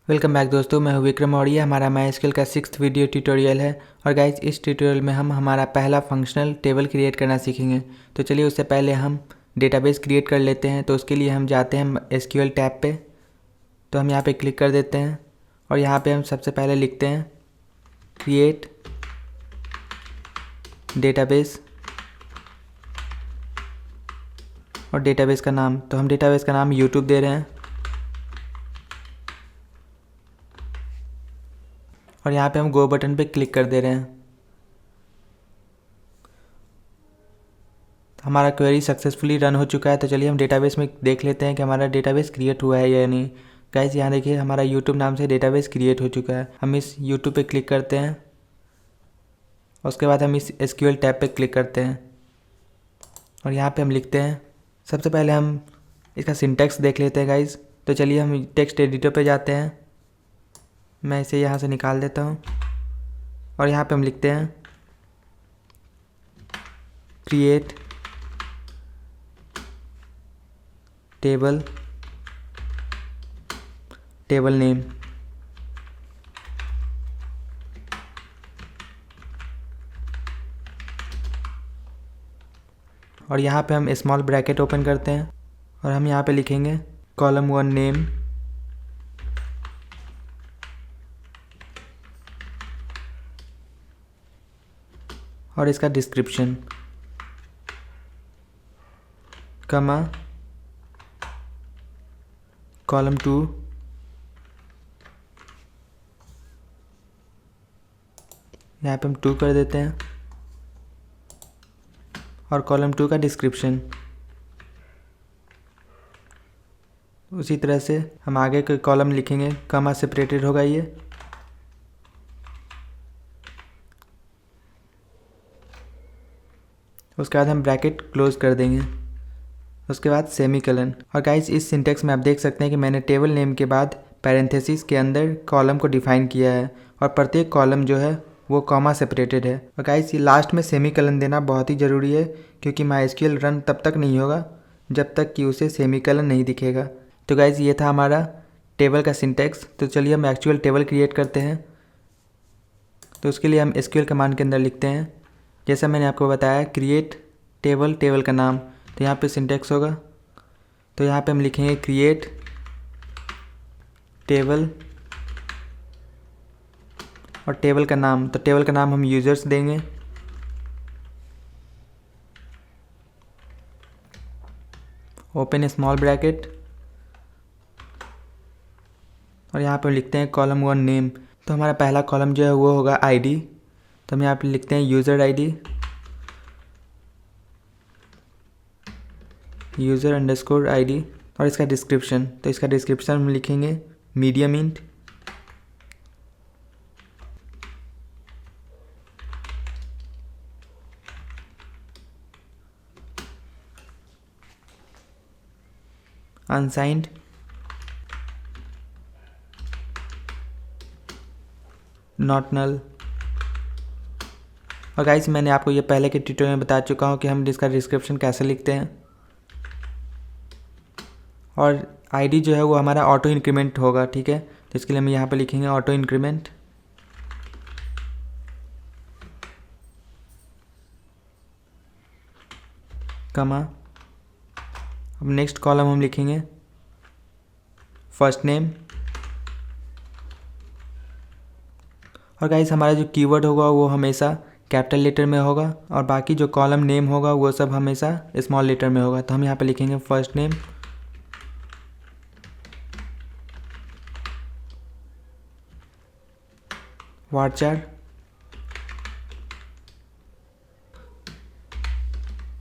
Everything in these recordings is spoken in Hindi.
वेलकम बैक दोस्तों, मैं हूं विक्रम और ये हमारा MySQL का 6th वीडियो ट्यूटोरियल है। और गाइज इस ट्यूटोरियल में हम हमारा पहला फंक्शनल टेबल क्रिएट करना सीखेंगे। तो चलिए उससे पहले हम डेटाबेस क्रिएट कर लेते हैं। तो उसके लिए हम जाते हैं SQL टैब पे। तो हम यहाँ पे क्लिक कर देते हैं और यहाँ पे हम सबसे पहले लिखते हैं क्रिएट डेटाबेस और डेटाबेस का नाम। तो हम डेटाबेस का नाम यूट्यूब दे रहे हैं और यहाँ पे हम गो बटन पे क्लिक कर दे रहे हैं। हमारा क्वेरी सक्सेसफुली रन हो चुका है। तो चलिए हम डेटाबेस में देख लेते हैं कि हमारा डेटाबेस क्रिएट हुआ है या नहीं। गाइस यहाँ देखिए हमारा यूट्यूब नाम से डेटाबेस क्रिएट हो चुका है। हम इस यूट्यूब पे क्लिक करते हैं और उसके बाद हम इस SQL टैब पे क्लिक करते हैं और यहाँ पे हम लिखते हैं। सबसे पहले हम इसका सिंटैक्स देख लेते हैं गाइस। तो चलिए हम टेक्स्ट एडिटर पे जाते हैं। मैं इसे यहाँ से निकाल देता हूँ और यहाँ पे हम लिखते हैं क्रिएट टेबल नेम। और यहाँ पे हम स्मॉल ब्रैकेट ओपन करते हैं और हम यहाँ पे लिखेंगे कॉलम 1 नेम और इसका डिस्क्रिप्शन कमा कॉलम 2 यहाँ पे हम 2 कर देते हैं और कॉलम 2 का डिस्क्रिप्शन। उसी तरह से हम आगे के कॉलम लिखेंगे, कमा सेपरेटेड होगा ये। उसके बाद हम ब्रैकेट क्लोज कर देंगे, उसके बाद सेमीकोलन। और गाइस इस सिंटेक्स में आप देख सकते हैं कि मैंने टेबल नेम के बाद पैरेंथेसिस के अंदर कॉलम को डिफाइन किया है और प्रत्येक कॉलम जो है वो कॉमा सेपरेटेड है। और गाइस ये लास्ट में सेमीकोलन देना बहुत ही ज़रूरी है, क्योंकि MySQL रन तब तक नहीं होगा जब तक कि उसे सेमीकोलन नहीं दिखेगा। तो गाइस ये था हमारा टेबल का सिंटेक्स। तो चलिए हम एक्चुअल टेबल क्रिएट करते हैं। तो उसके लिए हम SQL कमांड के अंदर लिखते हैं, जैसा मैंने आपको बताया, क्रिएट टेबल का नाम। तो यहाँ पे सिंटेक्स होगा। तो यहाँ पे हम लिखेंगे क्रिएट टेबल और टेबल का नाम। तो टेबल का नाम हम यूजर्स देंगे। ओपन स्मॉल ब्रैकेट और यहाँ पे लिखते हैं कॉलम 1 नेम। तो हमारा पहला कॉलम जो है वो होगा ID। तो हम यहाँ पे लिखते हैं user ID, user underscore ID और इसका डिस्क्रिप्शन। तो इसका डिस्क्रिप्शन हम लिखेंगे medium int. Unsigned, not null. और गाइस मैंने आपको ये पहले के ट्यूटोरियल में बता चुका हूँ कि हम इसका डिस्क्रिप्शन कैसे लिखते हैं। और ID जो है वो हमारा ऑटो इंक्रीमेंट होगा, ठीक है। तो इसके लिए हम यहाँ पे लिखेंगे ऑटो इंक्रीमेंट। कमा, अब नेक्स्ट कॉलम हम लिखेंगे फर्स्ट नेम। और गाइस हमारा जो कीवर्ड होगा वो हमेशा कैपिटल लेटर में होगा और बाकी जो कॉलम नेम होगा वो सब हमेशा स्मॉल लेटर में होगा। तो हम यहाँ पे लिखेंगे फर्स्ट नेम वार्चार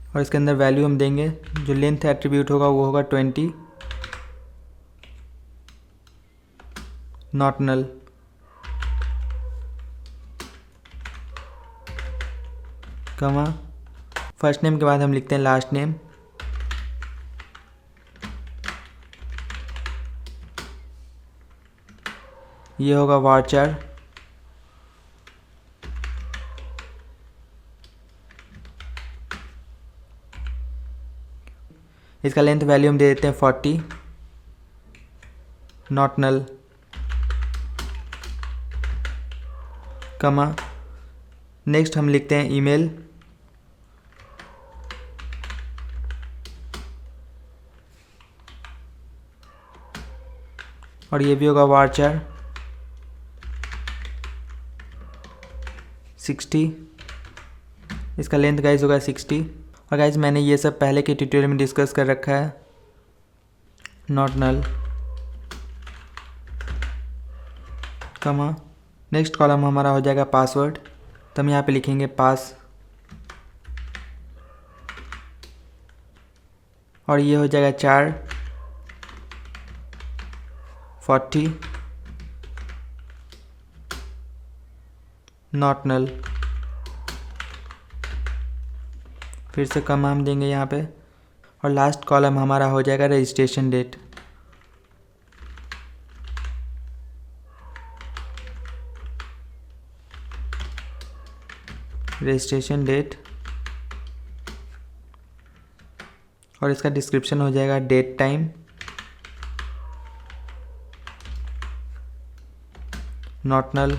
और इसके अंदर वैल्यू हम देंगे, जो लेंथ एट्रीब्यूट होगा वो होगा 20, नॉट नल। कमा, फर्स्ट नेम के बाद हम लिखते हैं लास्ट नेम। ये होगा वार्चार। इसका लेंथ वैल्यू हम दे देते हैं 40, नॉट नल। कमा, नेक्स्ट हम लिखते हैं ईमेल, और ये भी होगा varchar 60, इसका लेंथ गाइज होगा 60। और गाइज मैंने ये सब पहले के ट्यूटोरियल में डिस्कस कर रखा है। नॉट नल, कमा, नेक्स्ट कॉलम हमारा हो जाएगा पासवर्ड, तो हम यहाँ पे लिखेंगे पास, और ये हो जाएगा 440, नॉट नल, फिर से कमा हम देंगे यहाँ पे, और लास्ट कॉलम हमारा हो जाएगा रजिस्ट्रेशन डेट। रजिस्ट्रेशन डेट, और इसका डिस्क्रिप्शन हो जाएगा डेट टाइम, नॉट नल,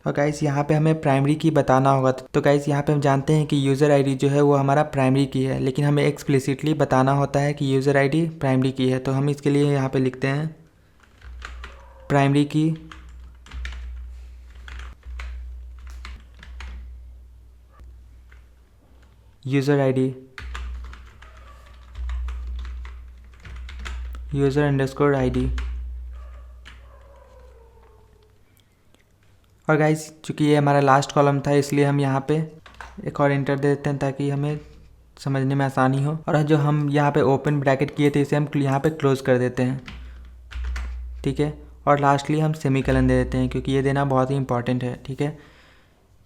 और गाइस यहाँ पे हमें प्राइमरी की बताना होगा। तो गाइस यहाँ पे हम जानते हैं कि यूज़र आईडी जो है वो हमारा प्राइमरी की है, लेकिन हमें एक्सप्लिसिटली बताना होता है कि यूज़र आईडी प्राइमरी की है। तो हम इसके लिए यहाँ पे लिखते हैं प्राइमरी की यूज़र आईडी यूज़र_आईडी। और गाइस चूँकि ये हमारा लास्ट कॉलम था, इसलिए हम यहाँ पे एक और इंटर दे देते हैं ताकि हमें समझने में आसानी हो। और जो हम यहाँ पे ओपन ब्रैकेट किए थे इसे हम यहाँ पे क्लोज कर देते हैं, ठीक है। और लास्टली हम सेमीकोलन दे देते हैं क्योंकि ये देना बहुत ही इंपॉर्टेंट है, ठीक है।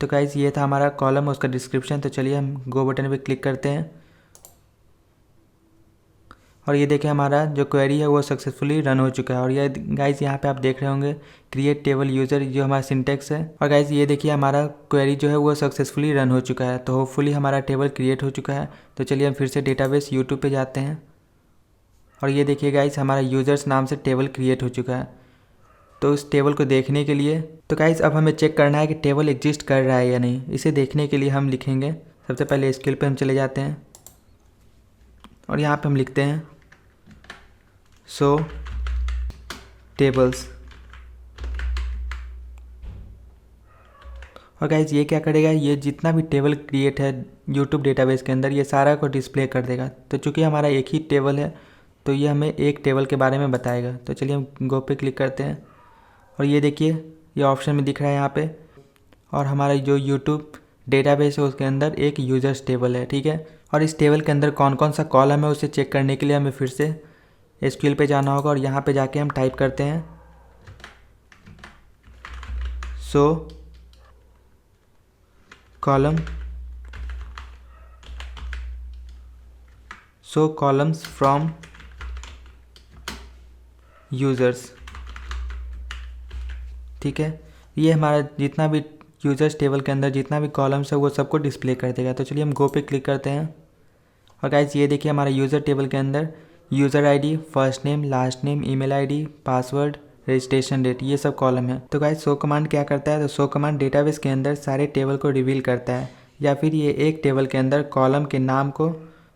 तो गाइस ये था हमारा कॉलम, उसका डिस्क्रिप्शन। तो चलिए हम गो बटन पे क्लिक करते हैं, और ये देखिए हमारा जो क्वेरी है वो सक्सेसफुली रन हो चुका है। और ये गाइस यहाँ पे आप देख रहे होंगे क्रिएट टेबल यूज़र, जो हमारा सिंटेक्स है। और गाइस ये देखिए हमारा क्वेरी जो है वो सक्सेसफुली रन हो चुका है। तो होपफुली हमारा टेबल क्रिएट हो चुका है। तो चलिए हम फिर से डेटाबेस यूट्यूब पे जाते हैं, और ये देखिए गाइस हमारा यूज़र्स नाम से टेबल क्रिएट हो चुका है। तो उस टेबल को देखने के लिए, तो गाइस अब हमें चेक करना है कि टेबल एग्जिस्ट कर रहा है या नहीं। इसे देखने के लिए हम लिखेंगे, सबसे पहले स्किल पे हम चले जाते हैं, और यहाँ पे हम लिखते हैं शो टेबल्स। और गाइस ये क्या करेगा, ये जितना भी टेबल क्रिएट है यूट्यूब डेटाबेस के अंदर, ये सारा को डिस्प्ले कर देगा। तो चूँकि हमारा एक ही टेबल है तो ये हमें एक टेबल के बारे में बताएगा। तो चलिए हम गो पे क्लिक करते हैं, और ये देखिए ये ऑप्शन में दिख रहा है यहाँ पे, और हमारा जो यूट्यूब डेटाबेस है उसके अंदर एक यूजर्स टेबल है, ठीक है। और इस टेबल के अंदर कौन कौन सा कॉलम है उसे चेक करने के लिए हमें फिर से एसक्यूएल पे जाना होगा, और यहाँ पे जाके हम टाइप करते हैं शो कॉलम्स फ्रॉम यूज़र्स, ठीक है। ये हमारा जितना भी यूज़र्स टेबल के अंदर जितना भी कॉलम्स है वो सबको डिस्प्ले कर देगा। तो चलिए हम गो पे क्लिक करते हैं, और गाइस ये देखिए हमारा यूज़र टेबल के अंदर user ID, first name, last name, email ID, password, registration date, ये सब कॉलम है। तो गाइस शो कमांड क्या करता है, तो शो कमांड डेटाबेस के अंदर सारे टेबल को रिवील करता है, या फिर ये एक टेबल के अंदर कॉलम के नाम को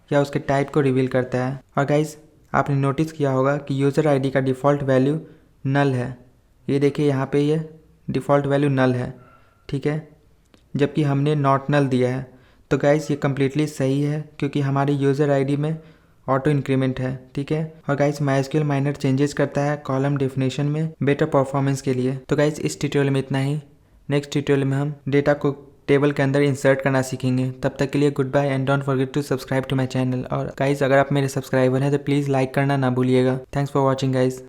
या उसके टाइप को रिवील करता है। और गाइस आपने नोटिस किया होगा कि यूज़र आईडी का डिफ़ॉल्ट वैल्यू नल है। ये देखिए यहाँ पे ये डिफ़ॉल्ट वैल्यू नल है, ठीक है, जबकि हमने नॉट नल दिया है। तो गाइस ये कम्प्लीटली सही है क्योंकि हमारी यूज़र आईडी में ऑटो इंक्रीमेंट है, ठीक है। और गाइस MySQL माइनर चेंजेस करता है कॉलम डेफिनेशन में बेटर परफॉर्मेंस के लिए। तो गाइस इस ट्यूटोरियल में इतना ही। नेक्स्ट ट्यूटोरियल में हम डेटा को टेबल के अंदर इंसर्ट करना सीखेंगे। तब तक के लिए good bye and don't forget to subscribe to my channel. और गाइस अगर आप मेरे सब्सक्राइबर हैं तो प्लीज़ लाइक करना ना भूलिएगा। Thanks for watching guys.